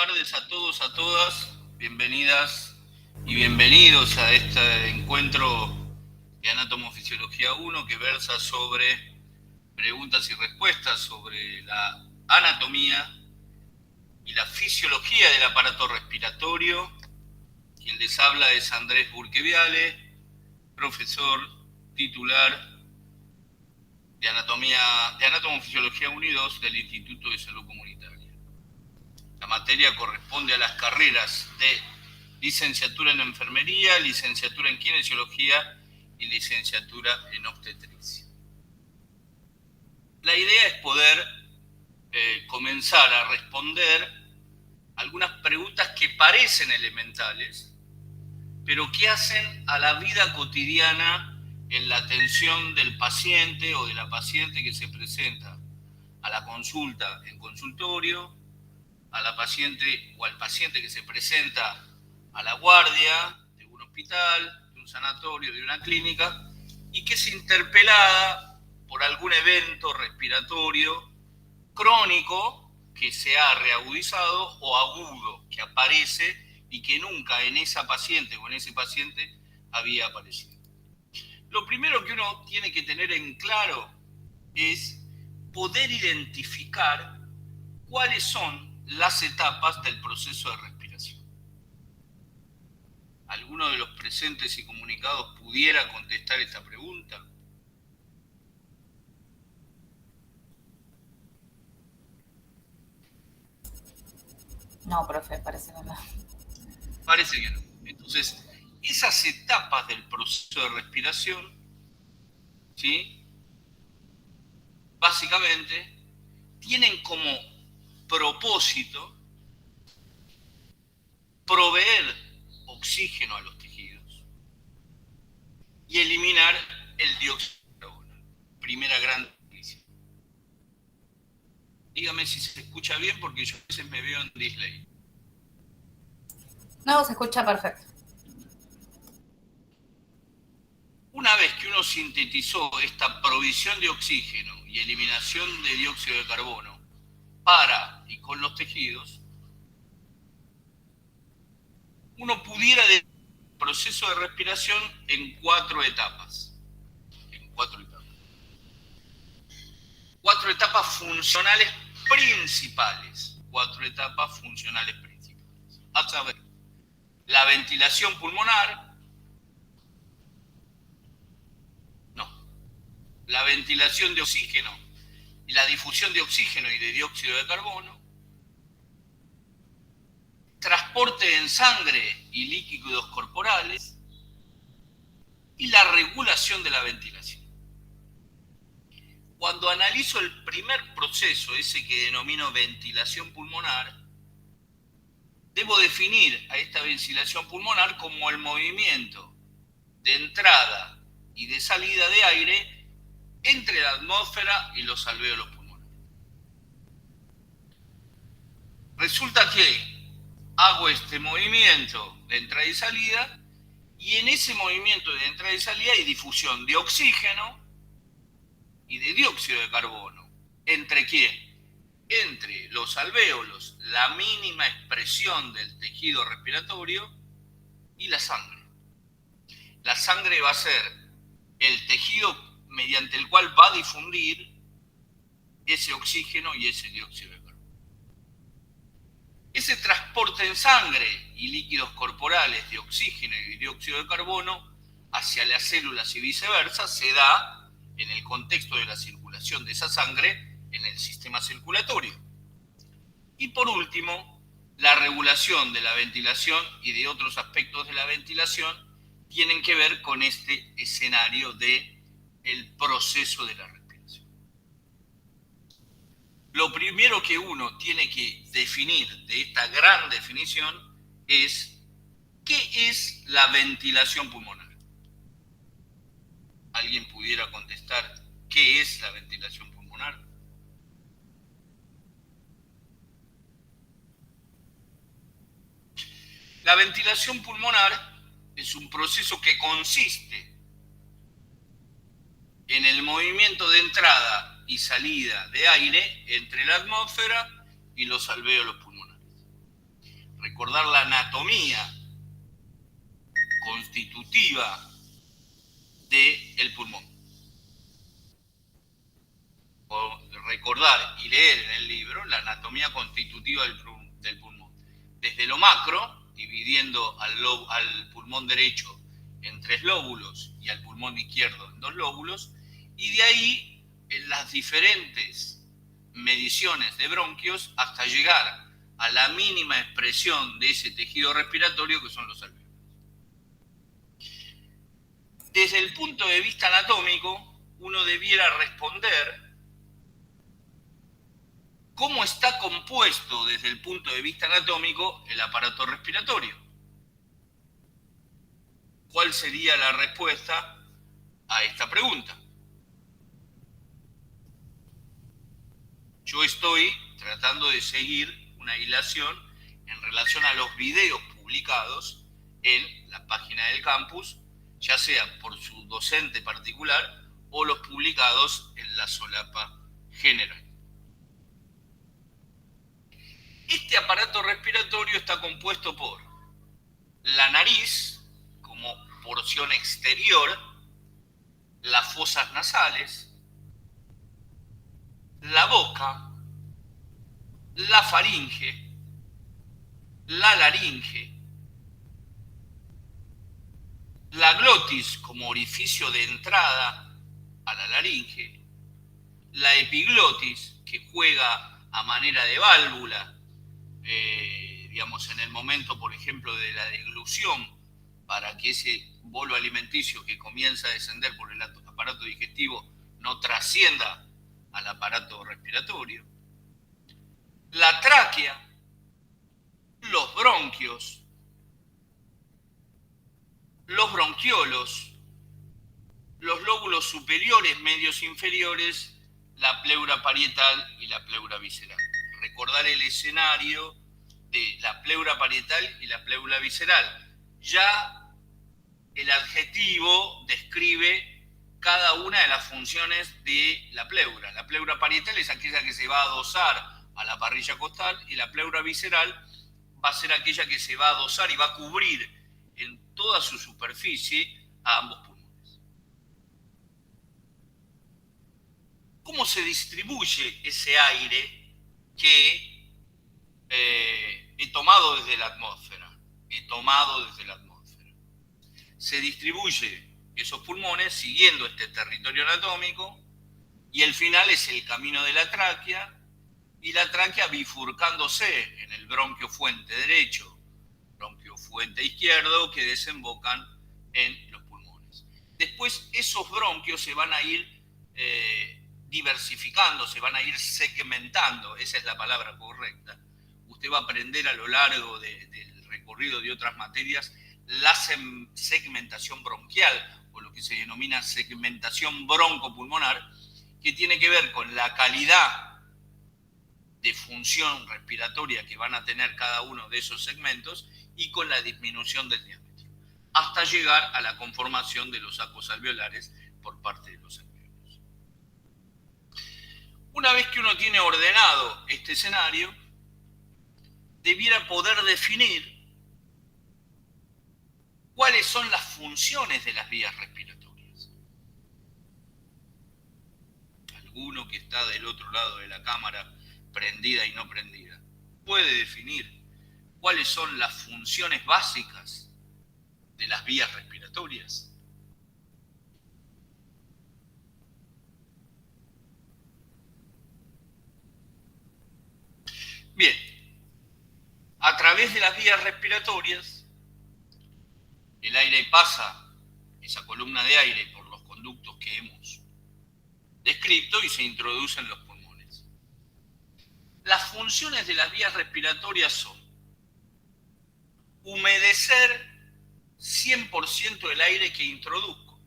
tardes a todos, a todas. Bienvenidas y bienvenidos a este encuentro de Anatomofisiología 1 que versa sobre preguntas y respuestas sobre la anatomía y la fisiología del aparato respiratorio. Quien les habla es Andrés Burqueviale, profesor titular de Anatomofisiología 1 y 2 del Instituto de Salud Comunitaria. La materia corresponde a las carreras de licenciatura en enfermería, licenciatura en kinesiología y licenciatura en obstetricia. La idea es poder comenzar a responder algunas preguntas que parecen elementales, pero que hacen a la vida cotidiana en la atención del paciente o de la paciente que se presenta a la consulta en consultorio, a la paciente o al paciente que se presenta a la guardia de un hospital, de un sanatorio, de una clínica, y que es interpelada por algún evento respiratorio crónico que se ha reagudizado o agudo que aparece y que nunca en esa paciente o en ese paciente había aparecido. Lo primero que uno tiene que tener en claro es poder identificar cuáles son las etapas del proceso de respiración. ¿Alguno de los presentes y comunicados pudiera contestar esta pregunta? No, profe, parece que no. Parece que no. Entonces, esas etapas del proceso de respiración, ¿sí?, básicamente tienen como propósito proveer oxígeno a los tejidos y eliminar el dióxido de carbono. Primera gran noticia. Dígame si se escucha bien, porque yo a veces me veo en display. No, se escucha perfecto. Una vez que uno sintetizó esta provisión de oxígeno y eliminación de dióxido de carbono para y con los tejidos, uno pudiera dividir el proceso de respiración en cuatro etapas. Cuatro etapas funcionales principales. A saber, la ventilación pulmonar, la ventilación de oxígeno y la difusión de oxígeno y de dióxido de carbono, transporte en sangre y líquidos corporales y la regulación de la ventilación. Cuando analizo el primer proceso, ese que denomino ventilación pulmonar, debo definir a esta ventilación pulmonar como el movimiento de entrada y de salida de aire entre la atmósfera y los alvéolos pulmonares. Resulta que hago este movimiento de entrada y salida, y en ese movimiento de entrada y salida hay difusión de oxígeno y de dióxido de carbono. ¿Entre quién? Entre los alvéolos, la mínima expresión del tejido respiratorio, y la sangre. La sangre va a ser el tejido mediante el cual va a difundir ese oxígeno y ese dióxido de carbono. Ese transporte en sangre y líquidos corporales de oxígeno y dióxido de carbono hacia las células y viceversa se da en el contexto de la circulación de esa sangre en el sistema circulatorio. Y por último, la regulación de la ventilación y de otros aspectos de la ventilación tienen que ver con este escenario del proceso de la respiración. Lo primero que uno tiene que definir de esta gran definición es ¿qué es la ventilación pulmonar? ¿Alguien pudiera contestar qué es la ventilación pulmonar? La ventilación pulmonar es un proceso que consiste en el movimiento de entrada y salida de aire entre la atmósfera y los alvéolos pulmonares. recordar la anatomía constitutiva del pulmón. O recordar y leer en el libro la anatomía constitutiva del pulmón. Desde lo macro, dividiendo al pulmón derecho en 3 lóbulos y al pulmón izquierdo en 2 lóbulos, y de ahí en las diferentes mediciones de bronquios hasta llegar a la mínima expresión de ese tejido respiratorio que son los alveolos. Desde el punto de vista anatómico, uno debiera responder cómo está compuesto desde el punto de vista anatómico el aparato respiratorio. ¿Cuál sería la respuesta a esta pregunta? Yo estoy tratando de seguir una hilación en relación a los videos publicados en la página del campus, ya sea por su docente particular o los publicados en la solapa general. Este aparato respiratorio está compuesto por la nariz como porción exterior, las fosas nasales, la boca, la faringe, la laringe, la glotis como orificio de entrada a la laringe, la epiglotis que juega a manera de válvula, digamos en el momento, por ejemplo, de la deglución, para que ese bolo alimenticio que comienza a descender por el aparato digestivo no trascienda al aparato respiratorio, la tráquea, los bronquios, los bronquiolos, los lóbulos superiores, medios, inferiores, la pleura parietal y la pleura visceral. Recordar el escenario de la pleura parietal y la pleura visceral. Ya el adjetivo describe cada una de las funciones de la pleura. La pleura parietal es aquella que se va a adosar a la parrilla costal y la pleura visceral va a ser aquella que se va a adosar y va a cubrir en toda su superficie a ambos pulmones. ¿Cómo se distribuye ese aire que he tomado desde la atmósfera? Se distribuye esos pulmones siguiendo este territorio anatómico y el final es el camino de la tráquea y la tráquea bifurcándose en el bronquio fuente derecho, bronquio fuente izquierdo que desembocan en los pulmones. Después esos bronquios se van a ir diversificando, se van a ir segmentando, esa es la palabra correcta. Usted va a aprender a lo largo del recorrido de otras materias la segmentación bronquial o lo que se denomina segmentación broncopulmonar, que tiene que ver con la calidad de función respiratoria que van a tener cada uno de esos segmentos y con la disminución del diámetro, hasta llegar a la conformación de los sacos alveolares por parte de los alveolos. Una vez que uno tiene ordenado este escenario, debiera poder definir cuáles son las funciones de las vías respiratorias. Alguno que está del otro lado de la cámara, prendida y no prendida, puede definir cuáles son las funciones básicas de las vías respiratorias. Bien, a través de las vías respiratorias, el aire pasa, esa columna de aire, por los conductos que hemos descrito y se introduce en los pulmones. Las funciones de las vías respiratorias son humedecer 100% el aire que introduzco.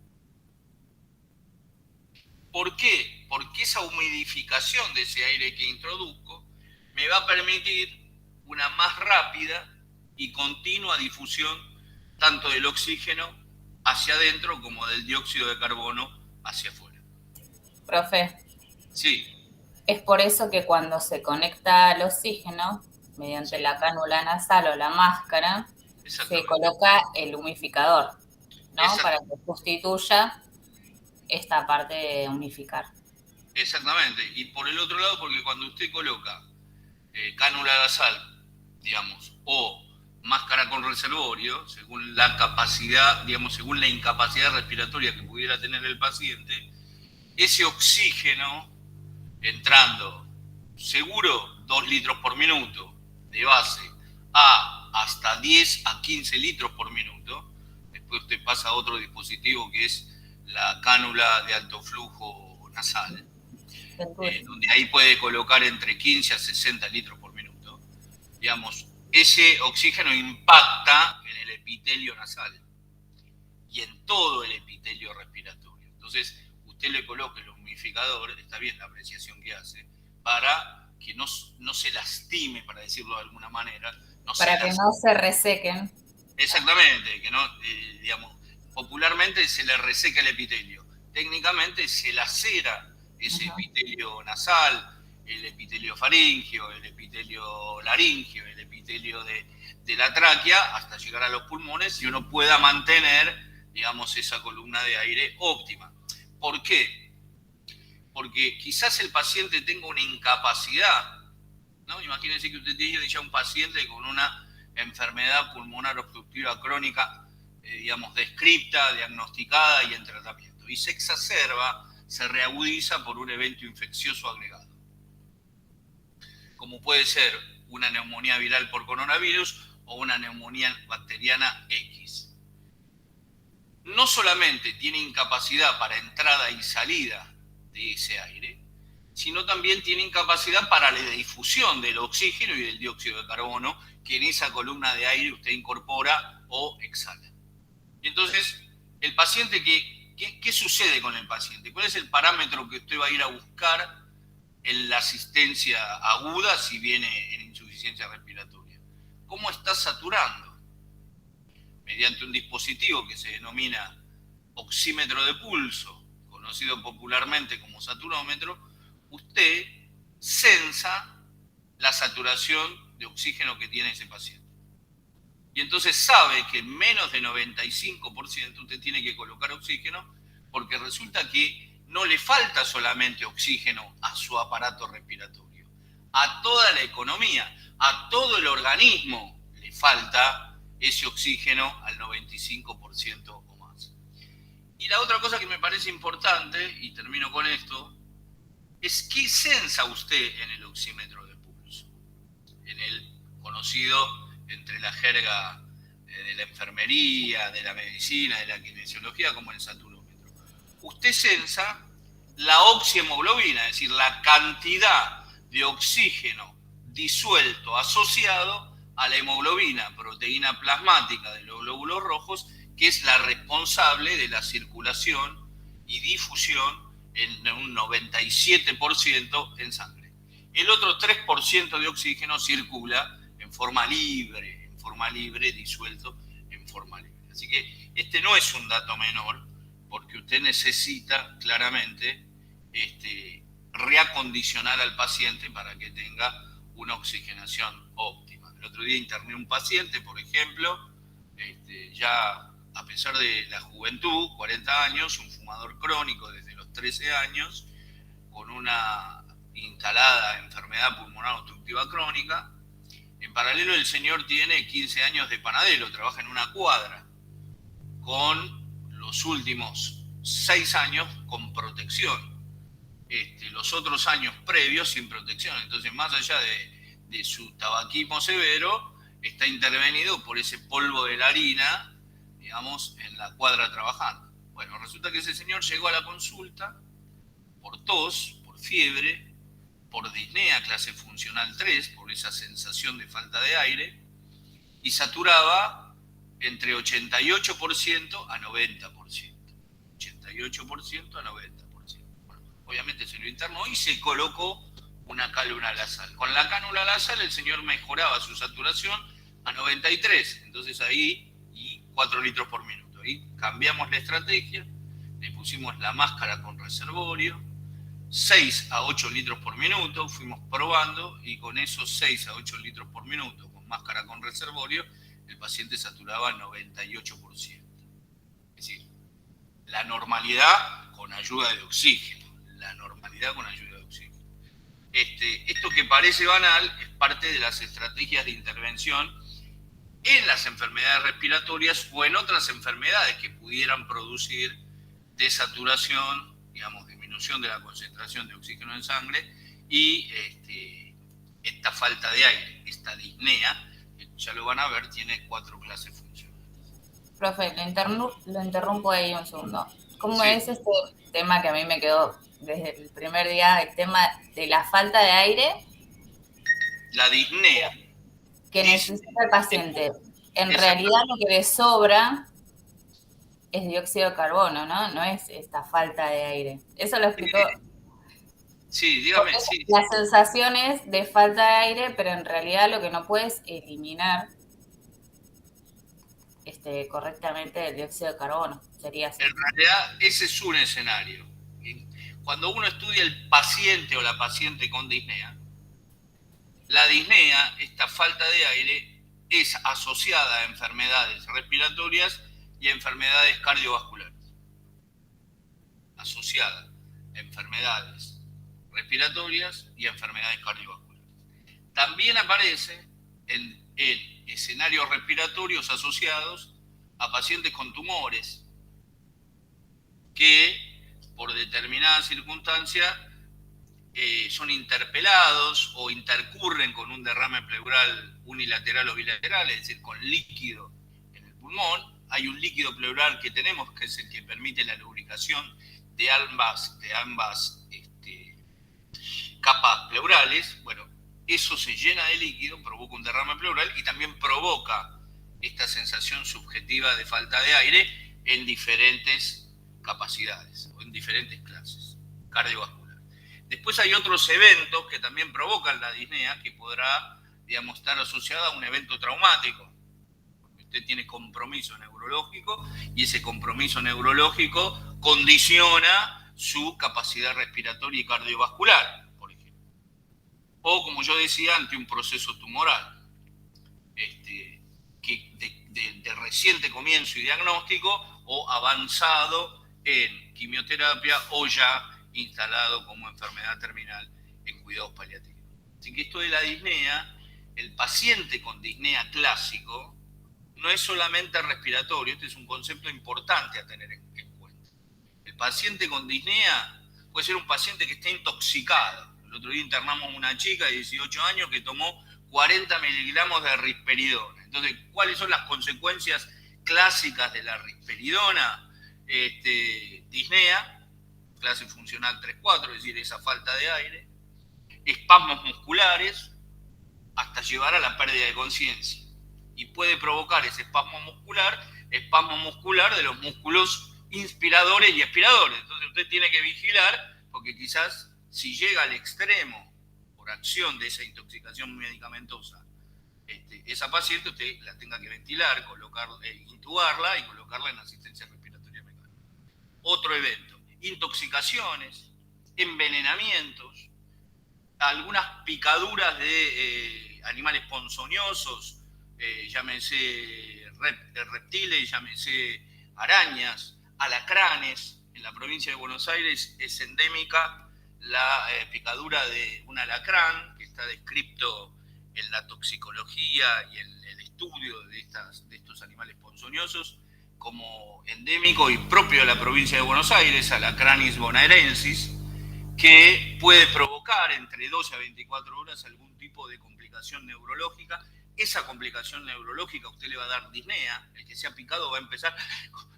¿Por qué? Porque esa humidificación de ese aire que introduzco me va a permitir una más rápida y continua difusión tanto del oxígeno hacia adentro como del dióxido de carbono hacia afuera. Profe. Sí. Es por eso que cuando se conecta al oxígeno, mediante Sí, la cánula nasal o la máscara, se exactamente. coloca el humidificador, ¿no? Para Exactamente. que sustituya esta parte de unificar. Exactamente. Y por el otro lado, porque cuando usted coloca cánula nasal, digamos, o máscara con reservorio, según la capacidad, digamos, según la incapacidad respiratoria que pudiera tener el paciente, ese oxígeno entrando seguro 2 litros por minuto de base a hasta 10 a 15 litros por minuto. Después usted pasa a otro dispositivo que es la cánula de alto flujo nasal, Venturi. donde ahí puede colocar entre 15 a 60 litros por minuto. Digamos, ese oxígeno impacta en el epitelio nasal y en todo el epitelio respiratorio. Entonces, usted le coloca el humidificador, está bien la apreciación que hace, para que no se lastime, para decirlo de alguna manera, no se Para que no lastime. se resequen. Exactamente, que no, digamos, popularmente se le reseca el epitelio. Técnicamente se lacera ese Ujú. epitelio nasal, el epitelio faríngeo, el epitelio laríngeo, el epitelio de la tráquea, hasta llegar a los pulmones y uno pueda mantener, digamos, esa columna de aire óptima. ¿Por qué? Porque quizás el paciente tenga una incapacidad, ¿no? Imagínense que usted tiene ya un paciente con una enfermedad pulmonar obstructiva crónica, digamos, descripta, diagnosticada y en tratamiento. Y se exacerba, se reagudiza por un evento infeccioso agregado, como puede ser una neumonía viral por coronavirus o una neumonía bacteriana X. No solamente tiene incapacidad para entrada y salida de ese aire, sino también tiene incapacidad para la difusión del oxígeno y del dióxido de carbono que en esa columna de aire usted incorpora o exhala. Y entonces, el paciente, ¿qué sucede con el paciente? ¿Cuál es el parámetro que usted va a ir a buscar en la asistencia aguda si viene en insuficiencia respiratoria? ¿Cómo está saturando? Mediante un dispositivo que se denomina oxímetro de pulso, conocido popularmente como saturómetro, usted censa la saturación de oxígeno que tiene ese paciente. Y entonces sabe que en menos de 95% usted tiene que colocar oxígeno porque resulta que no le falta solamente oxígeno a su aparato respiratorio. A toda la economía, a todo el organismo le falta ese oxígeno al 95% o más. Y la otra cosa que me parece importante, y termino con esto, es qué sensa usted en el oxímetro de pulso, en el conocido entre la jerga de la enfermería, de la medicina, de la kinesiología, como el saturómetro. Usted sensa la oxihemoglobina, es decir, la cantidad de oxígeno disuelto asociado a la hemoglobina, proteína plasmática de los glóbulos rojos, que es la responsable de la circulación y difusión en un 97% en sangre. El otro 3% de oxígeno circula en forma libre, disuelto en forma libre. Así que este no es un dato menor, porque usted necesita claramente reacondicionar al paciente para que tenga una oxigenación óptima. El otro día interné un paciente, por ejemplo, ya a pesar de la juventud, 40 años, un fumador crónico desde los 13 años, con una instalada enfermedad pulmonar obstructiva crónica. En paralelo, el señor tiene 15 años de panadero, trabaja en una cuadra, con los últimos 6 años con protección. Los otros años previos sin protección. Entonces, más allá de su tabaquismo severo, está intervenido por ese polvo de la harina, digamos, en la cuadra trabajando. Bueno, resulta que ese señor llegó a la consulta por tos, por fiebre, por disnea clase funcional 3, por esa sensación de falta de aire, y saturaba entre 88% a 90%. 88% a 90%. Bueno, obviamente se lo internó y se colocó una cánula nasal. Con la cánula nasal el señor mejoraba su saturación a 93, entonces ahí, y 4 litros por minuto. Ahí cambiamos la estrategia, le pusimos la máscara con reservorio, 6 a 8 litros por minuto, fuimos probando y con esos 6 a 8 litros por minuto, con máscara con reservorio, el paciente saturaba 98%. Es decir, la normalidad con ayuda de oxígeno. La normalidad con ayuda de oxígeno. Esto que parece banal es parte de las estrategias de intervención en las enfermedades respiratorias o en otras enfermedades que pudieran producir desaturación, digamos, disminución de la concentración de oxígeno en sangre y esta falta de aire, esta disnea, que ya lo van a ver, tiene 4 clases funcionales. Profe, lo interrumpo ahí un segundo. ¿Cómo Sí. es este tema que a mí me quedó desde el primer día, el tema de la falta de aire? La disnea. Que necesita el paciente. En realidad lo que le sobra es dióxido de carbono, ¿no? No es esta falta de aire. Eso lo explicó. Sí, dígame. Sí. Las sensaciones de falta de aire, pero en realidad lo que no puedes eliminar correctamente el dióxido de carbono. Sería así. En realidad, ese es un escenario. Cuando uno estudia el paciente o la paciente con disnea, la disnea, esta falta de aire, es asociada a enfermedades respiratorias y a enfermedades cardiovasculares. Asociada a enfermedades respiratorias y a enfermedades cardiovasculares. También aparece en escenarios respiratorios asociados a pacientes con tumores que por determinadas circunstancias son interpelados o intercurren con un derrame pleural unilateral o bilateral, es decir, con líquido en el pulmón. Hay un líquido pleural que tenemos que es el que permite la lubricación de ambas capas pleurales. Bueno, eso se llena de líquido, provoca un derrame pleural y también provoca esta sensación subjetiva de falta de aire en diferentes capacidades o en diferentes clases cardiovasculares. Después hay otros eventos que también provocan la disnea que podrá, digamos, estar asociada a un evento traumático. Usted tiene compromiso neurológico y ese compromiso neurológico condiciona su capacidad respiratoria y cardiovascular, por ejemplo. O, como yo decía, ante un proceso tumoral, de reciente comienzo y diagnóstico o avanzado en quimioterapia o ya instalado como enfermedad terminal en cuidados paliativos. Así que esto de la disnea, el paciente con disnea clásico, no es solamente respiratorio, este es un concepto importante a tener en cuenta. El paciente con disnea puede ser un paciente que esté intoxicado. El otro día internamos una chica de 18 años que tomó 40 miligramos de risperidona. Entonces, ¿cuáles son las consecuencias clásicas de la risperidona? Disnea, clase funcional 3-4, es decir, esa falta de aire, espasmos musculares, hasta llevar a la pérdida de conciencia. Y puede provocar ese espasmo muscular de los músculos inspiradores y expiradores. Entonces usted tiene que vigilar, porque quizás si llega al extremo por acción de esa intoxicación medicamentosa, esa paciente usted la tenga que ventilar, intubarla y colocarla en asistencia respiratoria mecánica. Otro evento, intoxicaciones, envenenamientos, algunas picaduras de animales ponzoñosos, llámese reptiles, llámese arañas, alacranes. En la provincia de Buenos Aires es endémica la picadura de un alacrán, que está descrito en la toxicología y en el estudio de estos animales ponzoñosos como endémico y propio de la provincia de Buenos Aires, Alacranis bonaerensis, que puede provocar entre 12 a 24 horas algún tipo de complicación neurológica. Esa complicación neurológica usted le va a dar disnea, el que se ha picado va a empezar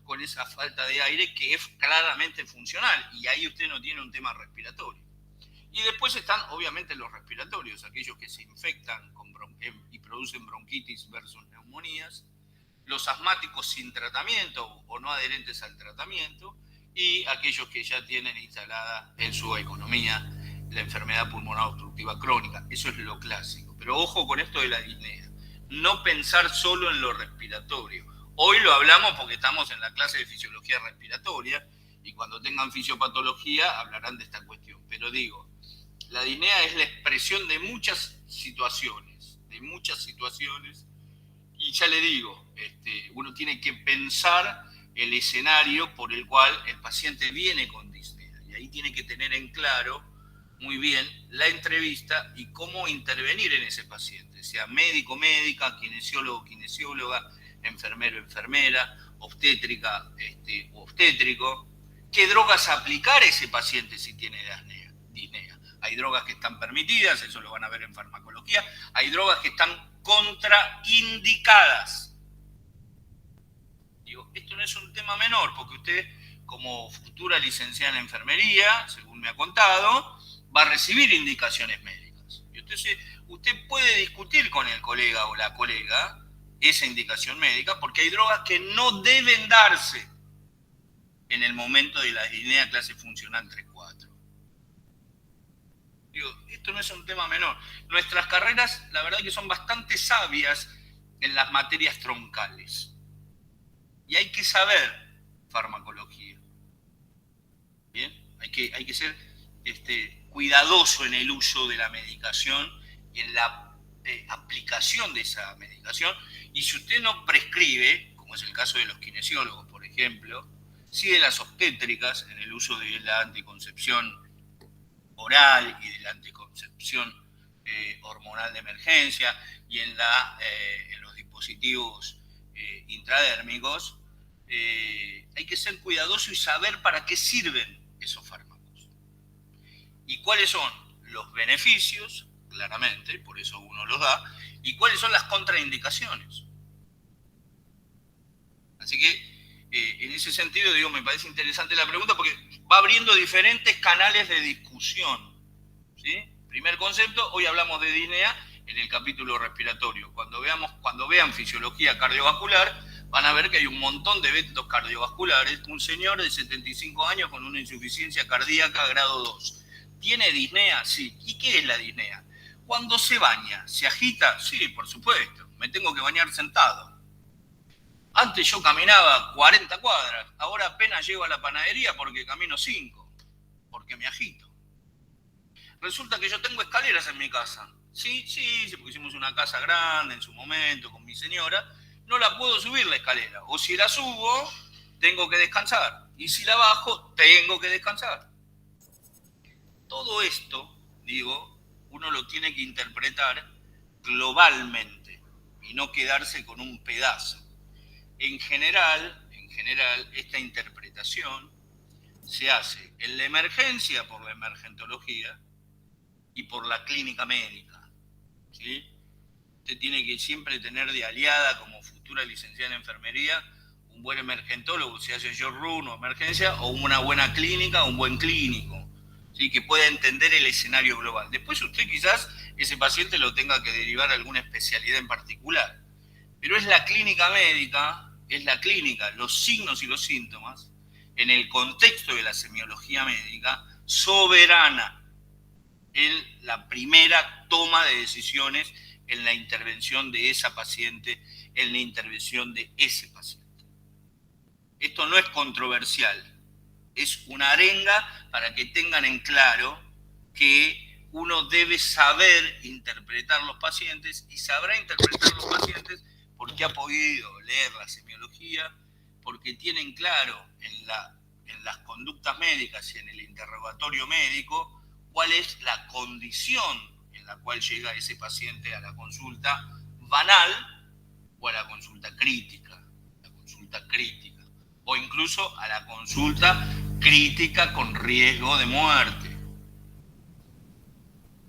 con esa falta de aire que es claramente funcional y ahí usted no tiene un tema respiratorio. Y después están obviamente los respiratorios, aquellos que se infectan y producen bronquitis versus neumonías, los asmáticos sin tratamiento o no adherentes al tratamiento y aquellos que ya tienen instalada en su economía la enfermedad pulmonar obstructiva crónica. Eso es lo clásico. Pero ojo con esto de la disnea. No pensar solo en lo respiratorio. Hoy lo hablamos porque estamos en la clase de fisiología respiratoria y cuando tengan fisiopatología hablarán de esta cuestión. pero digo, la disnea es la expresión de muchas situaciones, y ya le digo, uno tiene que pensar el escenario por el cual el paciente viene con disnea, y ahí tiene que tener en claro muy bien la entrevista y cómo intervenir en ese paciente, sea médico, médica, kinesiólogo, kinesióloga, enfermero, enfermera, obstétrica, obstétrico. ¿Qué drogas aplicar a ese paciente si tiene disnea? Hay drogas que están permitidas, eso lo van a ver en farmacología, hay drogas que están contraindicadas. Digo, esto no es un tema menor, porque usted, como futura licenciada en enfermería, según me ha contado, va a recibir indicaciones médicas. Y usted puede discutir con el colega o la colega esa indicación médica, porque hay drogas que no deben darse en el momento de la disnea clase funcional 3-4. Digo, esto no es un tema menor. Nuestras carreras, la verdad que son bastante sabias en las materias troncales. Y hay que saber farmacología. ¿Bien? Hay que ser cuidadoso en el uso de la medicación y en la aplicación de esa medicación. Y si usted no prescribe, como es el caso de los kinesiólogos, por ejemplo, sí de las obstétricas en el uso de la anticoncepción oral y de la anticoncepción hormonal de emergencia y en los dispositivos intradérmicos, hay que ser cuidadoso y saber para qué sirven esos fármacos. ¿Y cuáles son los beneficios? Claramente, por eso uno los da. ¿Y cuáles son las contraindicaciones? Así que en ese sentido, digo, me parece interesante la pregunta porque va abriendo diferentes canales de discusión. ¿Sí? Primer concepto, hoy hablamos de disnea en el capítulo respiratorio. Cuando vean fisiología cardiovascular, van a ver que hay un montón de eventos cardiovasculares. Un señor de 75 años con una insuficiencia cardíaca grado 2. ¿Tiene disnea? Sí. ¿Y qué es la disnea? Cuando se baña, ¿se agita? Sí, por supuesto. Me tengo que bañar sentado. Antes yo caminaba 40 cuadras, ahora apenas llego a la panadería porque camino 5, porque me agito. Resulta que yo tengo escaleras en mi casa. Sí, porque hicimos una casa grande en su momento con mi señora, no la puedo subir la escalera. O si la subo, tengo que descansar. Y si la bajo, tengo que descansar. Todo esto, digo, uno lo tiene que interpretar globalmente y no quedarse con un pedazo. En general, esta interpretación se hace en la emergencia por la emergentología y por la clínica médica. ¿Sí? Usted tiene que siempre tener de aliada, como futura licenciada en enfermería, un buen emergentólogo, si hace run o emergencia, o una buena clínica, o un buen clínico, ¿sí? Que pueda entender el escenario global. Después usted quizás ese paciente lo tenga que derivar a alguna especialidad en particular. Pero es la clínica médica, es la clínica, los signos y los síntomas, en el contexto de la semiología médica, soberana en la primera toma de decisiones en la intervención de esa paciente, en la intervención de ese paciente. Esto no es controversial, es una arenga para que tengan en claro que uno debe saber interpretar los pacientes y sabrá interpretar los pacientes porque ha podido leer la semiología, porque tienen claro en las conductas médicas y en el interrogatorio médico cuál es la condición en la cual llega ese paciente a la consulta banal o a la consulta crítica, o incluso a la consulta crítica con riesgo de muerte.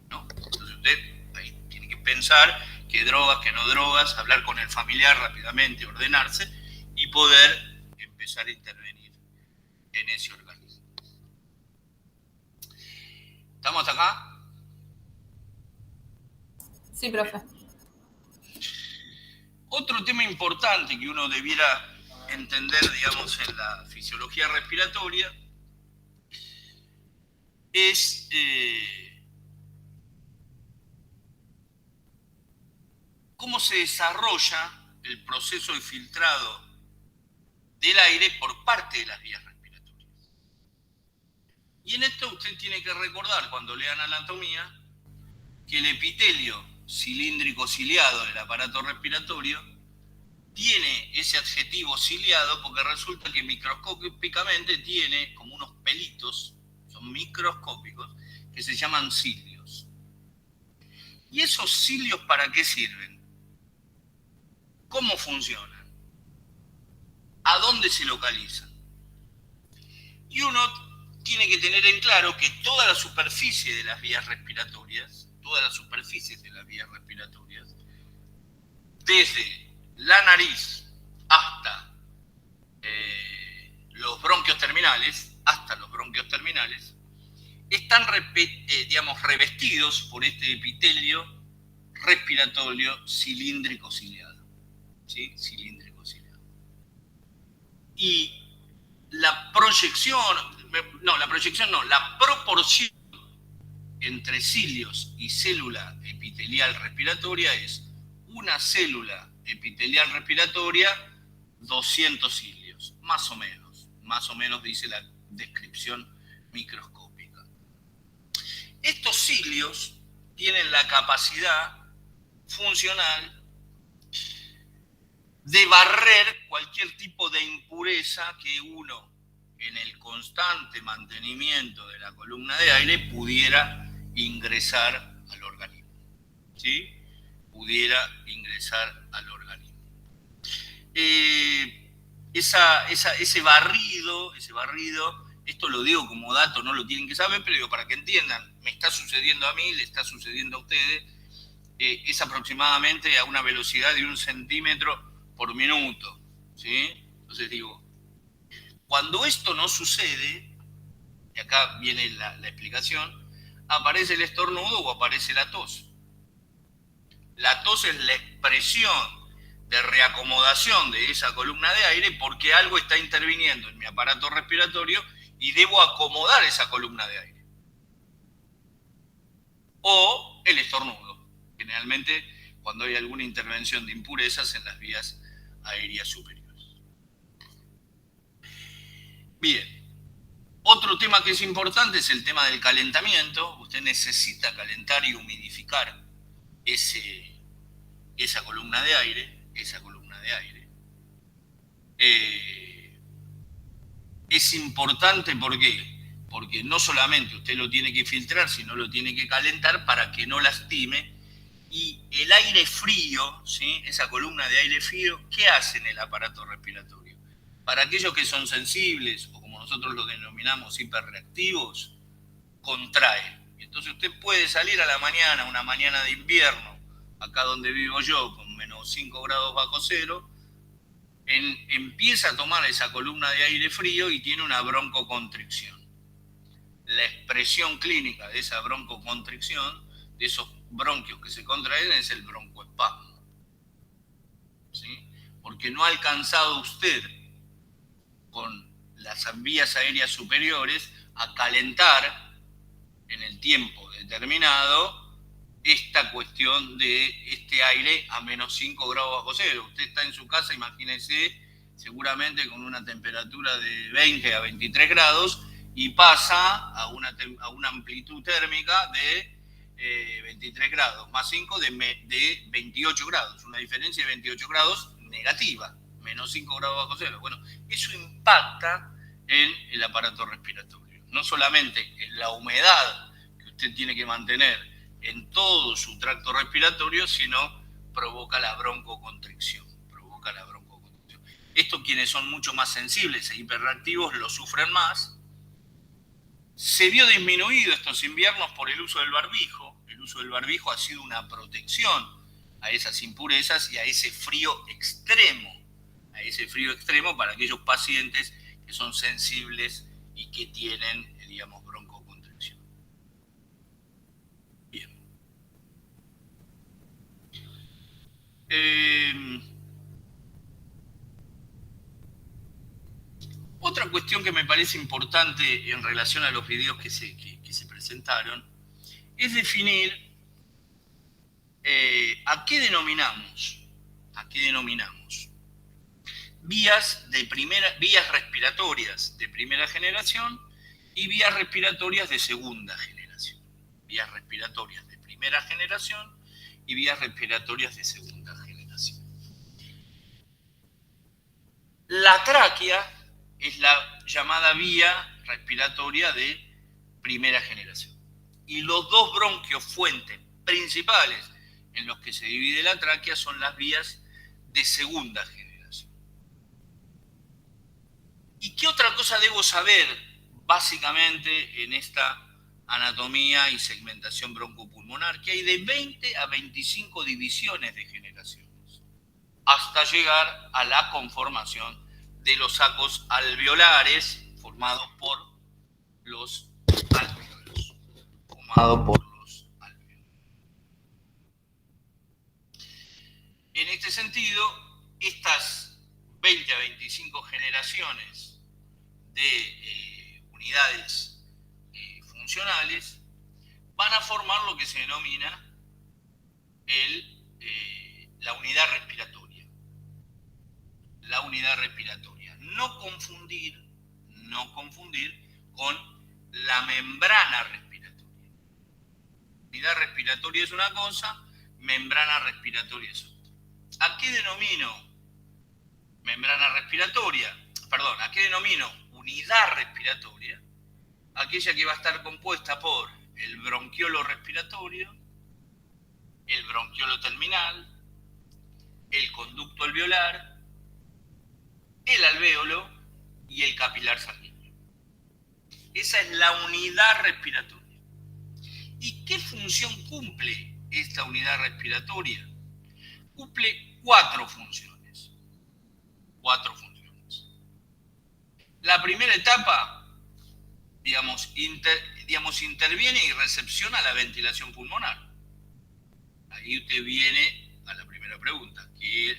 ¿No? Entonces usted ahí tiene que pensar qué drogas, qué no drogas, hablar con el familiar rápidamente, ordenarse y poder empezar a intervenir en ese organismo. ¿Estamos acá? Sí, profe. Otro tema importante que uno debiera entender, digamos, en la fisiología respiratoria es cómo se desarrolla el proceso de filtrado del aire por parte de las vías respiratorias. Y en esto usted tiene que recordar, cuando lean anatomía, que el epitelio cilíndrico ciliado del aparato respiratorio tiene ese adjetivo ciliado porque resulta que microscópicamente tiene como unos pelitos, son microscópicos, que se llaman cilios. ¿Y esos cilios para qué sirven? ¿Cómo funcionan? ¿A dónde se localizan? Y uno tiene que tener en claro que toda la superficie de las vías respiratorias, desde la nariz hasta los bronquios terminales, están revestidos por este epitelio respiratorio cilíndrico ciliado. ¿Sí? Cilíndrico ciliado. Y la proporción entre cilios y célula epitelial respiratoria es una célula epitelial respiratoria, 200 cilios, más o menos dice la descripción microscópica. Estos cilios tienen la capacidad funcional de barrer cualquier tipo de impureza que uno, en el constante mantenimiento de la columna de aire, pudiera ingresar al organismo. ¿Sí? Ese barrido, esto lo digo como dato, no lo tienen que saber, pero digo para que entiendan, me está sucediendo a mí, le está sucediendo a ustedes, es aproximadamente a una velocidad de 1 centímetro por minuto, ¿sí? Entonces digo, cuando esto no sucede, y acá viene la explicación, aparece el estornudo o aparece la tos. La tos es la expresión de reacomodación de esa columna de aire porque algo está interviniendo en mi aparato respiratorio y debo acomodar esa columna de aire. O el estornudo, generalmente cuando hay alguna intervención de impurezas en las vías aéreas superiores. Bien, otro tema que es importante es el tema del calentamiento. Usted necesita calentar y humidificar esa columna de aire. Es importante, ¿por qué? Porque no solamente usted lo tiene que filtrar, sino lo tiene que calentar para que no lastime. Y el aire frío, ¿sí? Esa columna de aire frío, ¿qué hace en el aparato respiratorio? Para aquellos que son sensibles, o como nosotros lo denominamos hiperreactivos, contrae. Entonces usted puede salir a la mañana, una mañana de invierno, acá donde vivo yo, con menos 5 grados bajo cero, empieza a tomar esa columna de aire frío y tiene una broncoconstricción. La expresión clínica de esa broncoconstricción, de esos bronquios que se contraen, es el broncoespasmo. ¿Sí? Porque no ha alcanzado usted con las vías aéreas superiores a calentar en el tiempo determinado esta cuestión de este aire a menos 5 grados bajo cero. Usted está en su casa, imagínese, seguramente con una temperatura de 20 a 23 grados y pasa a una amplitud térmica de 23 grados, más 5 de 28 grados, una diferencia de 28 grados negativa, menos 5 grados bajo cero. Bueno, eso impacta en el aparato respiratorio. No solamente en la humedad que usted tiene que mantener en todo su tracto respiratorio, sino provoca la broncoconstricción. Esto, quienes son mucho más sensibles e hiperreactivos lo sufren más. Se vio disminuido estos inviernos por el uso del barbijo. El uso del barbijo ha sido una protección a esas impurezas y a ese frío extremo para aquellos pacientes que son sensibles y que tienen, digamos, broncoconstricción. Bien. Otra cuestión que me parece importante en relación a los videos que se presentaron es definir a qué denominamos vías respiratorias de primera generación y vías respiratorias de segunda generación. Vías respiratorias de primera generación y vías respiratorias de segunda generación. La tráquea es la llamada vía respiratoria de primera generación. Y los dos bronquios fuentes principales en los que se divide la tráquea son las vías de segunda generación. ¿Y qué otra cosa debo saber básicamente en esta anatomía y segmentación broncopulmonar? Que hay de 20 a 25 divisiones de generaciones hasta llegar a la conformación de los sacos alveolares formados por los alvéolos. En este sentido, estas 20 a 25 generaciones de unidades funcionales van a formar lo que se denomina la unidad respiratoria. La unidad respiratoria. No confundir con la membrana respiratoria. Unidad respiratoria es una cosa, membrana respiratoria es otra. ¿A qué denomino membrana respiratoria? Perdón, ¿a qué denomino unidad respiratoria? Aquella que va a estar compuesta por el bronquiolo respiratorio, el bronquiolo terminal, el conducto alveolar, el alvéolo y el capilar sanguíneo. Esa es la unidad respiratoria. ¿Y qué función cumple esta unidad respiratoria? Cumple cuatro funciones. La primera etapa, interviene y recepciona la ventilación pulmonar. Ahí usted viene a la primera pregunta,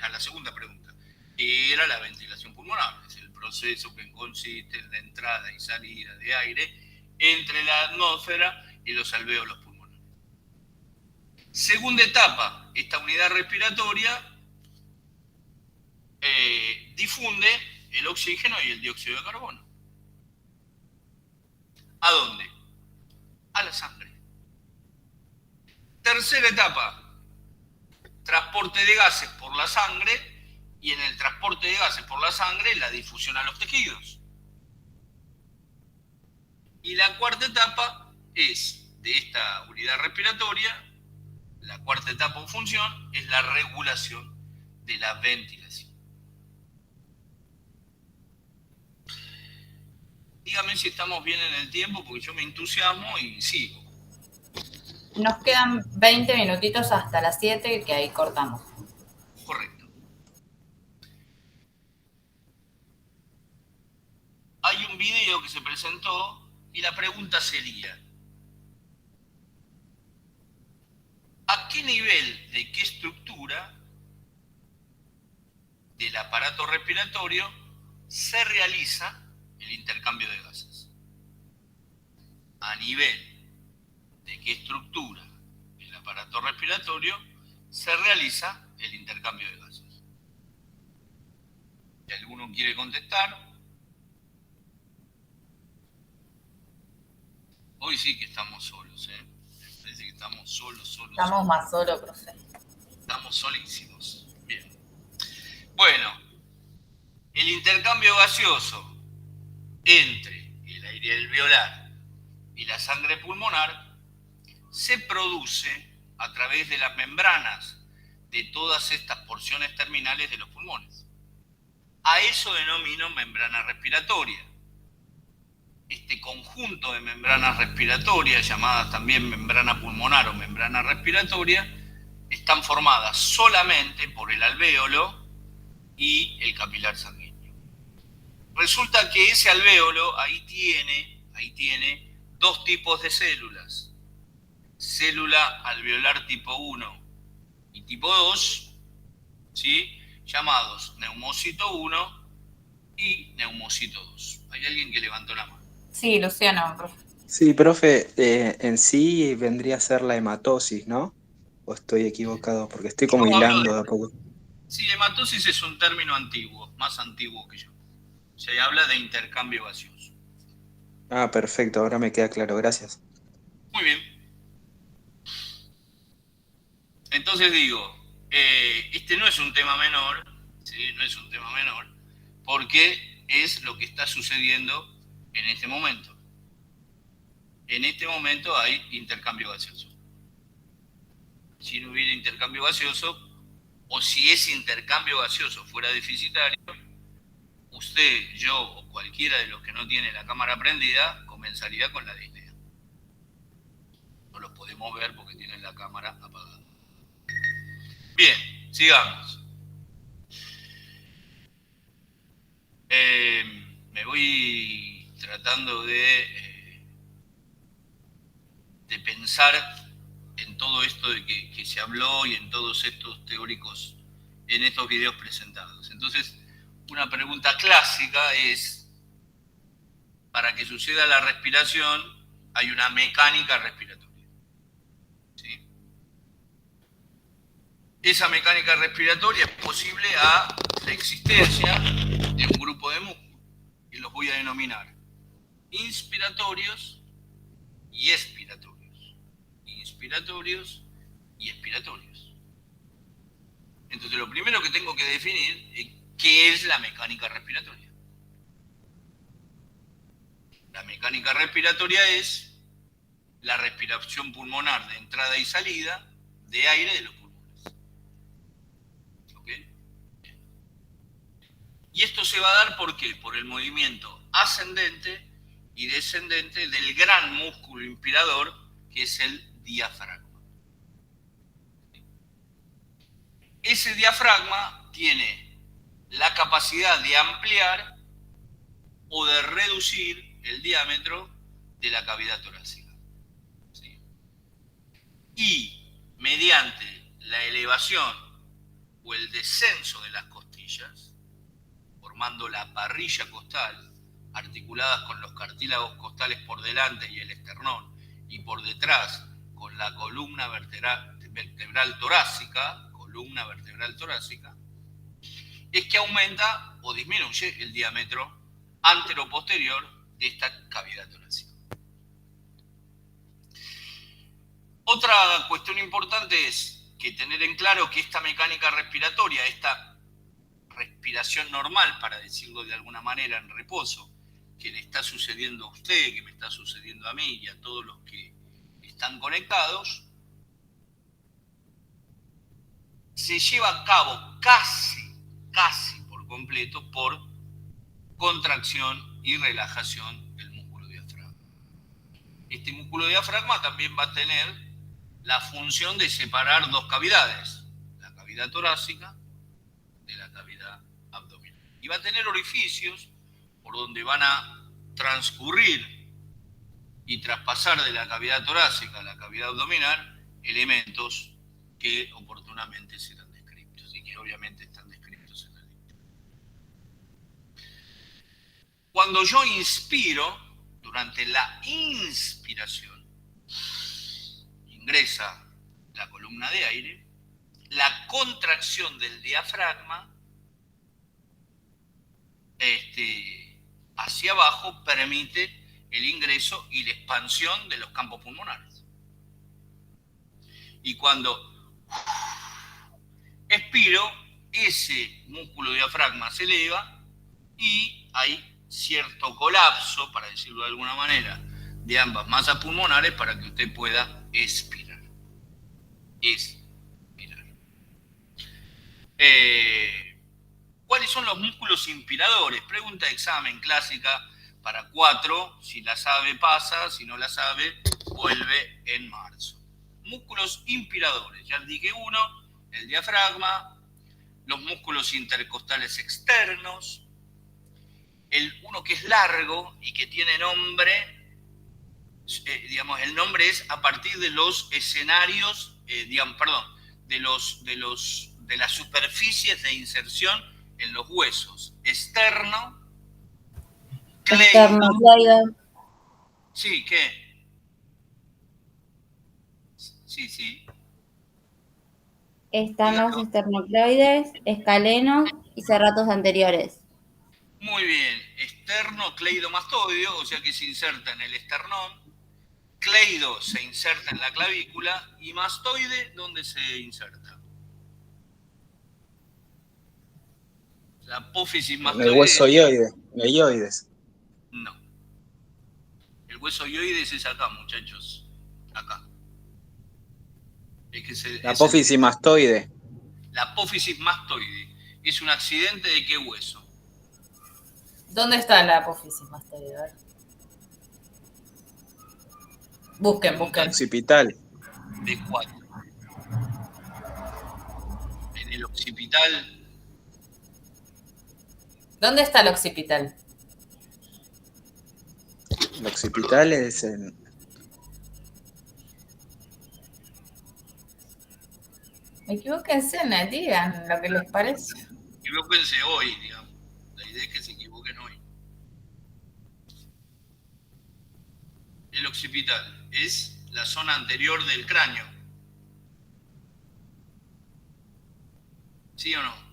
a la segunda pregunta, ¿qué era la ventilación pulmonar? Es el proceso que consiste en la entrada y salida de aire entre la atmósfera y los alvéolos pulmonares. Segunda etapa, esta unidad respiratoria difunde el oxígeno y el dióxido de carbono. ¿A dónde? A la sangre. Tercera etapa, transporte de gases por la sangre, y en el transporte de gases por la sangre la difusión a los tejidos. Y la cuarta etapa es de esta unidad respiratoria, la cuarta etapa o función es la regulación de la ventilación. Dígame si estamos bien en el tiempo, porque yo me entusiasmo y sigo. Nos quedan 20 minutitos hasta las 7, que ahí cortamos. Correcto. Hay un video que se presentó y la pregunta sería: ¿a qué nivel de qué estructura del aparato respiratorio se realiza el intercambio de gases? ¿A nivel de qué estructura del aparato respiratorio se realiza el intercambio de gases? Si alguno quiere contestar. Hoy sí que estamos solos, ¿eh? Me parece que estamos solos. Estamos más solos, profe. Estamos solísimos. Bien. Bueno, el intercambio gaseoso entre el aire alveolar y la sangre pulmonar se produce a través de las membranas de todas estas porciones terminales de los pulmones. A eso denomino membrana respiratoria. Este conjunto de membranas respiratorias, llamadas también membrana pulmonar o membrana respiratoria, están formadas solamente por el alvéolo y el capilar sanguíneo. Resulta que ese alvéolo ahí tiene dos tipos de células: célula alveolar tipo 1 y tipo 2, ¿sí? Llamados neumocito 1 y neumocito 2. ¿Hay alguien que levantó la mano? Sí, Luciano, profe. Sí, profe, en sí vendría a ser la hematosis, ¿no? ¿O estoy equivocado? Porque estoy como hilando de a poco. Sí, hematosis es un término antiguo, más antiguo que yo. Se habla de intercambio gaseoso. Ah, perfecto, ahora me queda claro, gracias. Muy bien. Entonces digo, este no es un tema menor, ¿sí? No es un tema menor, porque es lo que está sucediendo en este momento. En este momento hay intercambio gaseoso. Si no hubiera intercambio gaseoso, o si ese intercambio gaseoso fuera deficitario, usted, yo o cualquiera de los que no tiene la cámara prendida comenzaría con la disnea. No los podemos ver porque tienen la cámara apagada. Bien, sigamos. Me voy tratando de pensar en todo esto de que se habló y en todos estos teóricos, en estos videos presentados. Entonces, una pregunta clásica es, para que suceda la respiración, hay una mecánica respiratoria. ¿Sí? Esa mecánica respiratoria es posible a la existencia de un grupo de músculos, y los voy a denominar inspiratorios y expiratorios. Inspiratorios y expiratorios. Entonces, lo primero que tengo que definir es qué es la mecánica respiratoria. La mecánica respiratoria es la respiración pulmonar de entrada y salida de aire de los pulmones. ¿Ok? Y esto se va a dar ¿por qué? Por el movimiento ascendente y descendente del gran músculo inspirador, que es el diafragma. Ese diafragma tiene la capacidad de ampliar o de reducir el diámetro de la cavidad torácica. ¿Sí? Y mediante la elevación o el descenso de las costillas, formando la parrilla costal, articuladas con los cartílagos costales por delante y el esternón, y por detrás con la columna vertebral torácica, es que aumenta o disminuye el diámetro antero-posterior de esta cavidad torácica. Otra cuestión importante es que tener en claro que esta mecánica respiratoria, esta respiración normal, para decirlo de alguna manera, en reposo, que le está sucediendo a usted, que me está sucediendo a mí y a todos los que están conectados, se lleva a cabo casi por completo por contracción y relajación del músculo diafragma. Este músculo diafragma también va a tener la función de separar dos cavidades, la cavidad torácica de la cavidad abdominal. Y va a tener orificios por donde van a transcurrir y traspasar de la cavidad torácica a la cavidad abdominal elementos que oportunamente serán descritos y que obviamente están descritos en el libro. Cuando yo inspiro, durante la inspiración, ingresa la columna de aire, la contracción del diafragma hacia abajo permite el ingreso y la expansión de los campos pulmonares. Y cuando expiro, ese músculo diafragma se eleva y hay cierto colapso, para decirlo de alguna manera, de ambas masas pulmonares para que usted pueda expirar. ¿Cuáles son los músculos inspiradores? Pregunta de examen clásica para 4. Si la sabe, pasa. Si no la sabe, vuelve en marzo. Músculos inspiradores. Ya dije uno, el diafragma. Los músculos intercostales externos. Uno que es largo y que tiene nombre, el nombre es a partir de los escenarios, de las superficies de inserción en los huesos. Esterno, Esternocleido. Sí, ¿qué? Sí. Están los esternocleides, escalenos y serratos anteriores. Muy bien. esterno cleidomastoideo, o sea que se inserta en el esternón. Cleido se inserta en la clavícula y mastoide, ¿dónde se inserta? La apófisis En el mastoide. hueso ioide, en el ioides. No. El hueso ioides es acá, muchachos. Acá. La apófisis mastoide. La apófisis mastoide. ¿Es un accidente de qué hueso? ¿Dónde está la apófisis mastoide? A ver. Busquen. Occipital. D4. En el occipital. ¿Dónde está el occipital? El occipital es en... Equivóquense, digan lo que les parece. Equivóquense hoy, digamos. La idea es que se equivoquen hoy. El occipital es la zona anterior del cráneo. ¿Sí o no?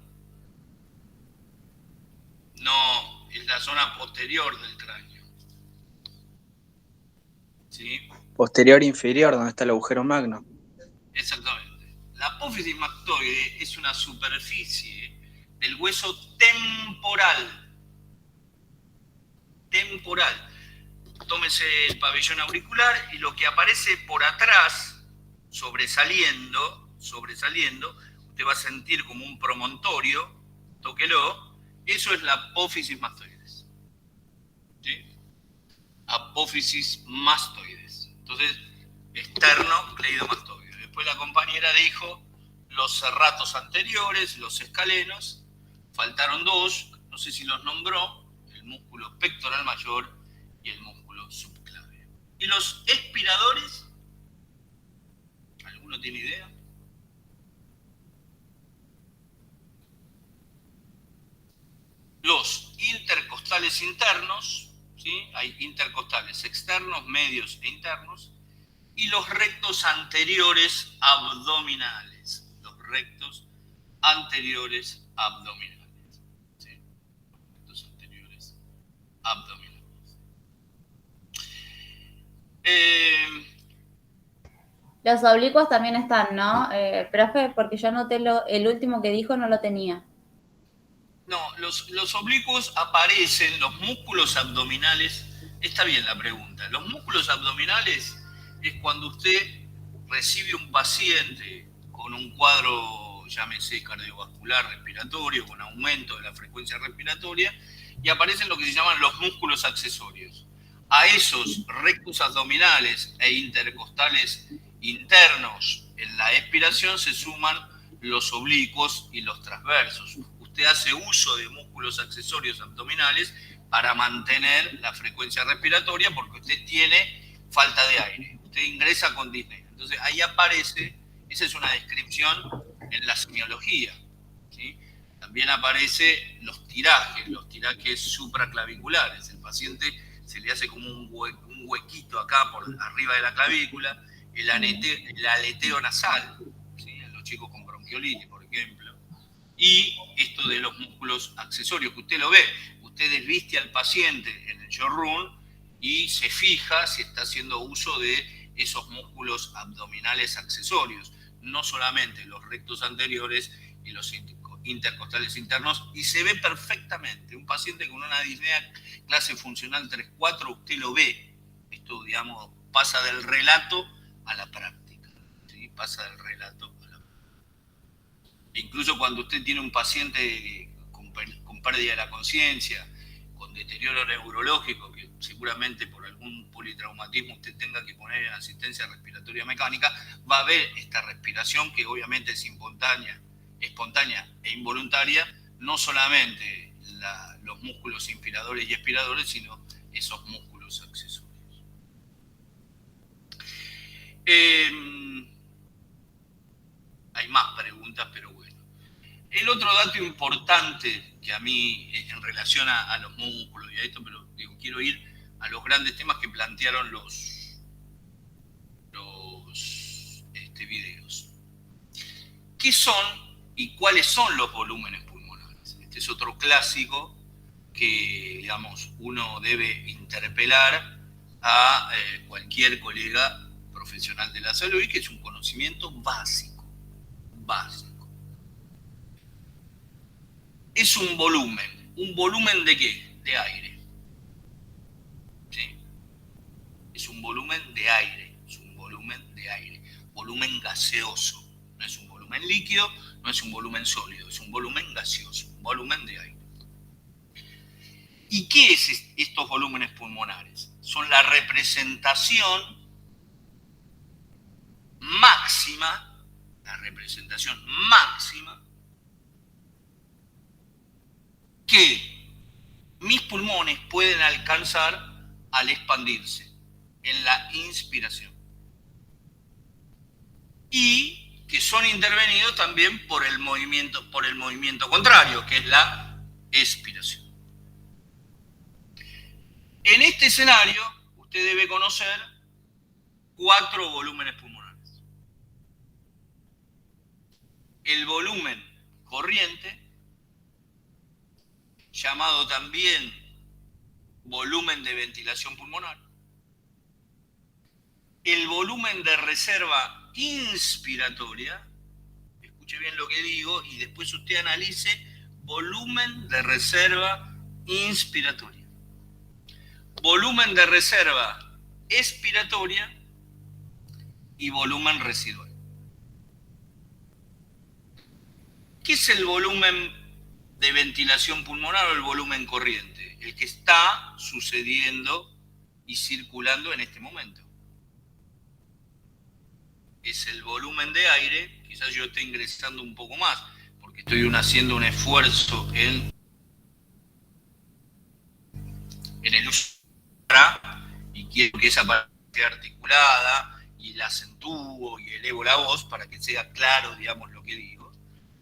No, es la zona posterior del cráneo. ¿Sí? Posterior inferior, donde está el agujero magno. Exactamente. La apófisis mastoide es una superficie del hueso temporal. Temporal. Tómese el pabellón auricular y lo que aparece por atrás, sobresaliendo, usted va a sentir como un promontorio, tóquelo, eso es la apófisis mastoides. ¿Sí? Apófisis mastoides. Entonces, externo cleidomastoideo. Después la compañera dijo los serratos anteriores, los escalenos, faltaron dos, no sé si los nombró, el músculo pectoral mayor y el músculo subclavio. ¿Y los expiradores? ¿Alguno tiene idea? Los intercostales internos, ¿sí? Hay intercostales externos, medios e internos, y los rectos anteriores abdominales. Los rectos anteriores abdominales. ¿Sí? Rectos anteriores abdominales. Los oblicuos también están, ¿no? Profe, porque yo anoté el último que dijo, no lo tenía. No, los oblicuos aparecen, los músculos abdominales. Está bien la pregunta. Los músculos abdominales es cuando usted recibe un paciente con un cuadro, llámese cardiovascular, respiratorio, con aumento de la frecuencia respiratoria, y aparecen lo que se llaman los músculos accesorios. A esos rectus abdominales e intercostales internos en la expiración se suman los oblicuos y los transversos. Usted hace uso de músculos accesorios abdominales para mantener la frecuencia respiratoria porque usted tiene falta de aire. Usted ingresa con disnea. Entonces ahí aparece, esa es una descripción en la semiología, ¿sí? También aparece los tirajes supraclaviculares. El paciente se le hace como un huequito acá por arriba de la clavícula, el aleteo nasal, ¿sí? En los chicos con bronquiolitis, por ejemplo. Y esto de los músculos accesorios, que usted lo ve, usted desviste al paciente en el showroom y se fija si está haciendo uso de esos músculos abdominales accesorios, no solamente los rectos anteriores y los intercostales internos, y se ve perfectamente. Un paciente con una disnea clase funcional 3-4, usted lo ve. Esto, digamos, pasa del relato a la práctica, ¿sí? Pasa del relato a la práctica. Incluso cuando usted tiene un paciente con pérdida de la conciencia, con deterioro neurológico, que seguramente por algún politraumatismo usted tenga que poner en asistencia respiratoria mecánica, va a haber esta respiración que obviamente es espontánea e involuntaria, no solamente los músculos inspiradores y expiradores, sino esos músculos accesorios. Hay más preguntas, pero bueno. El otro dato importante que a mí en relación a los músculos y a esto, pero digo, quiero ir a los grandes temas que plantearon los videos. ¿Qué son y cuáles son los volúmenes pulmonares? Este es otro clásico que, digamos, uno debe interpelar a cualquier colega profesional de la salud y que es un conocimiento básico. Es un volumen. ¿Un volumen de qué? De aire. ¿Sí? Es un volumen de aire. Es un volumen de aire. Volumen gaseoso. No es un volumen líquido, no es un volumen sólido, es un volumen gaseoso, un volumen de aire. ¿Y qué es estos volúmenes pulmonares? Son la representación máxima que mis pulmones pueden alcanzar al expandirse en la inspiración. Y que son intervenidos también por el movimiento contrario, que es la expiración. En este escenario, usted debe conocer 4 volúmenes pulmonares. El volumen corriente, llamado también volumen de ventilación pulmonar. El volumen de reserva inspiratoria, escuche bien lo que digo y después usted analice volumen de reserva inspiratoria. Volumen de reserva expiratoria y volumen residual. ¿Qué es el volumen de ventilación pulmonar o el volumen corriente? El que está sucediendo y circulando en este momento. Es el volumen de aire, quizás yo esté ingresando un poco más, porque estoy haciendo un esfuerzo en el uso y quiero que esa parte esté articulada y la acentúo y elevo la voz para que sea claro, digamos, lo que digo.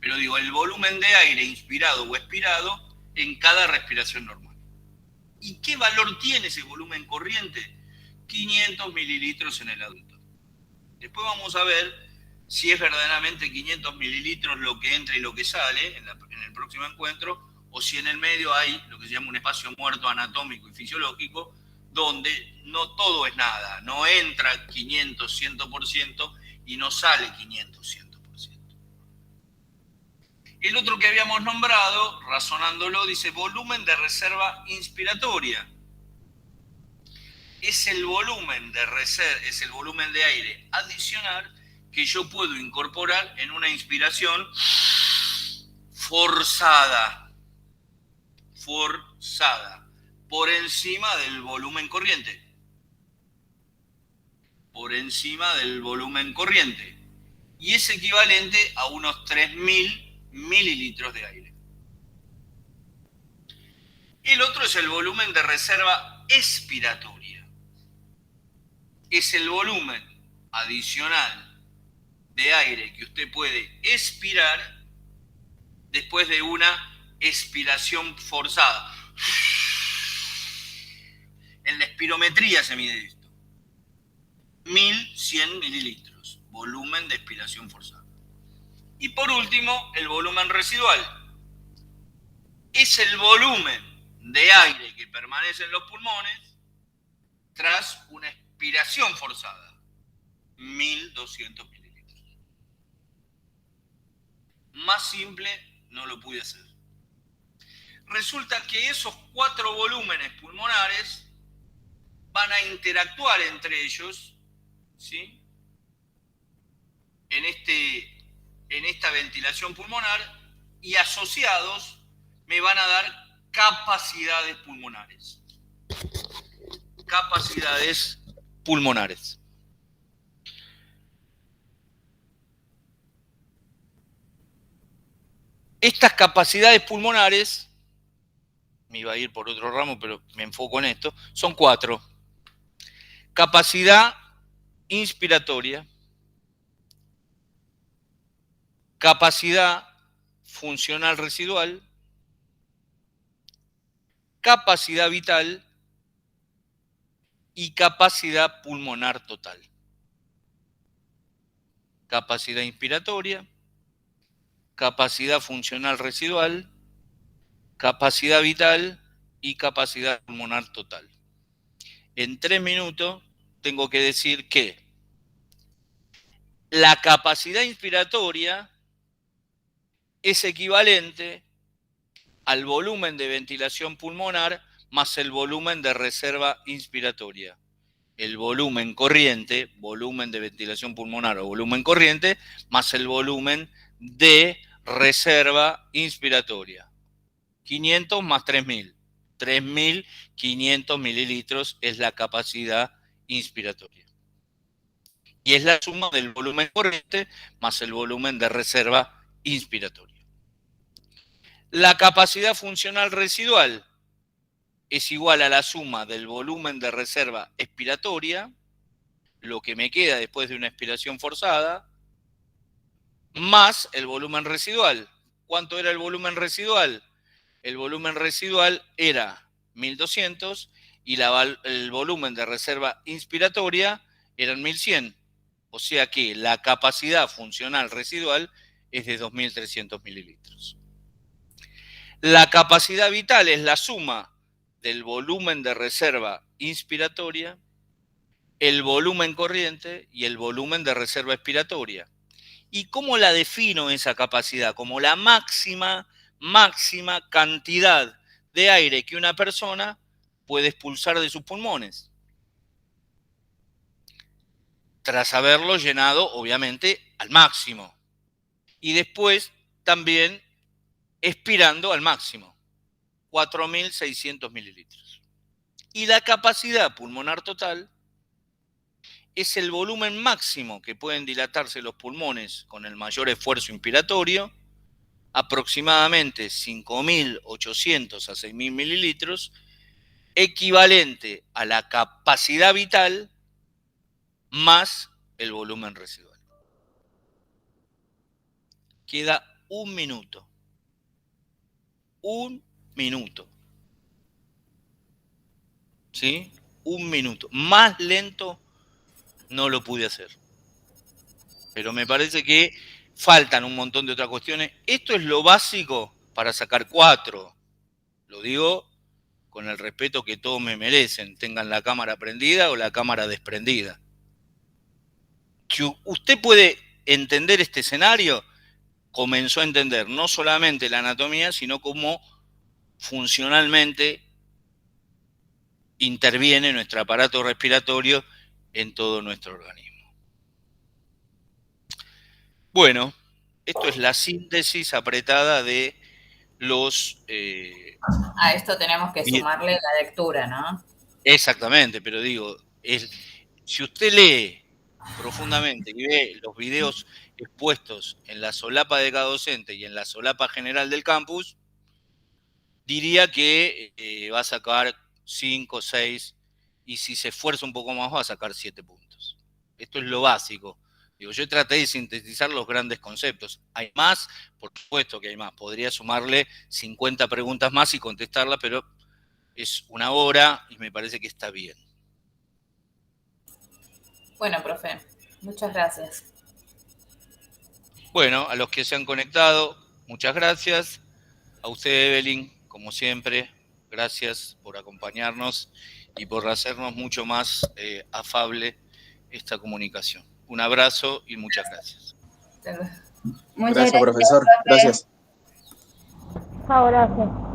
Pero digo, el volumen de aire inspirado o expirado en cada respiración normal. ¿Y qué valor tiene ese volumen corriente? 500 mililitros en el adulto. Después vamos a ver si es verdaderamente 500 mililitros lo que entra y lo que sale en el próximo encuentro, o si en el medio hay lo que se llama un espacio muerto anatómico y fisiológico, donde no todo es nada, no entra 500 100% y no sale 500 100%. El otro que habíamos nombrado, razonándolo, dice volumen de reserva inspiratoria. Es el volumen de aire adicional que yo puedo incorporar en una inspiración forzada, por encima del volumen corriente. Y es equivalente a unos 3.000 mililitros de aire. El otro es el volumen de reserva expiratoria. Es el volumen adicional de aire que usted puede expirar después de una expiración forzada. En la espirometría se mide esto. 1.100 mililitros, volumen de expiración forzada. Y por último, el volumen residual. Es el volumen de aire que permanece en los pulmones tras una expiración forzada. 1.200 mililitros. Más simple no lo pude hacer. Resulta que esos 4 volúmenes pulmonares van a interactuar entre ellos, ¿sí? En esta ventilación pulmonar, y asociados me van a dar capacidades pulmonares. Estas capacidades pulmonares, me iba a ir por otro ramo, pero me enfoco en esto, son 4. Capacidad inspiratoria, capacidad funcional residual, capacidad vital y capacidad pulmonar total. Capacidad inspiratoria, capacidad funcional residual, capacidad vital y capacidad pulmonar total. En 3 minutos tengo que decir que la capacidad inspiratoria es equivalente al volumen de ventilación pulmonar más el volumen de reserva inspiratoria. El volumen corriente, volumen de ventilación pulmonar o volumen corriente, más el volumen de reserva inspiratoria. 500 más 3.000. 3.500 mililitros es la capacidad inspiratoria. Y es la suma del volumen corriente más el volumen de reserva inspiratoria. La capacidad funcional residual es igual a la suma del volumen de reserva expiratoria, lo que me queda después de una expiración forzada, más el volumen residual. ¿Cuánto era el volumen residual? El volumen residual era 1.200 y el volumen de reserva inspiratoria eran 1.100. O sea que la capacidad funcional residual es de 2.300 mililitros. La capacidad vital es la suma del volumen de reserva inspiratoria, el volumen corriente y el volumen de reserva expiratoria. ¿Y cómo la defino esa capacidad? Como la máxima cantidad de aire que una persona puede expulsar de sus pulmones, tras haberlo llenado, obviamente, al máximo. Y después también expirando al máximo, 4.600 mililitros. Y la capacidad pulmonar total es el volumen máximo que pueden dilatarse los pulmones con el mayor esfuerzo inspiratorio, aproximadamente 5.800 a 6.000 mililitros, equivalente a la capacidad vital más el volumen residual. Queda un minuto. Un minuto. ¿Sí? Un minuto. Más lento no lo pude hacer. Pero me parece que faltan un montón de otras cuestiones. Esto es lo básico para sacar 4. Lo digo con el respeto que todos me merecen, tengan la cámara prendida o la cámara desprendida. Si usted puede entender este escenario, comenzó a entender no solamente la anatomía, sino cómo funcionalmente interviene nuestro aparato respiratorio en todo nuestro organismo. Bueno, esto es la síntesis apretada de los... A esto tenemos que sumarle la lectura, ¿no? Exactamente, pero digo, si usted lee profundamente y ve los videos expuestos en la solapa de cada docente y en la solapa general del campus, diría que va a sacar 5, 6, y si se esfuerza un poco más va a sacar 7 puntos. Esto es lo básico. Digo, yo traté de sintetizar los grandes conceptos. ¿Hay más? Por supuesto que hay más. Podría sumarle 50 preguntas más y contestarlas, pero es una hora y me parece que está bien. Bueno, profe, muchas gracias. Bueno, a los que se han conectado, muchas gracias. A usted, Evelyn, como siempre, gracias por acompañarnos y por hacernos mucho más afable esta comunicación. Un abrazo y muchas gracias. Muchas gracias, profesor. Gracias. Chao, gracias.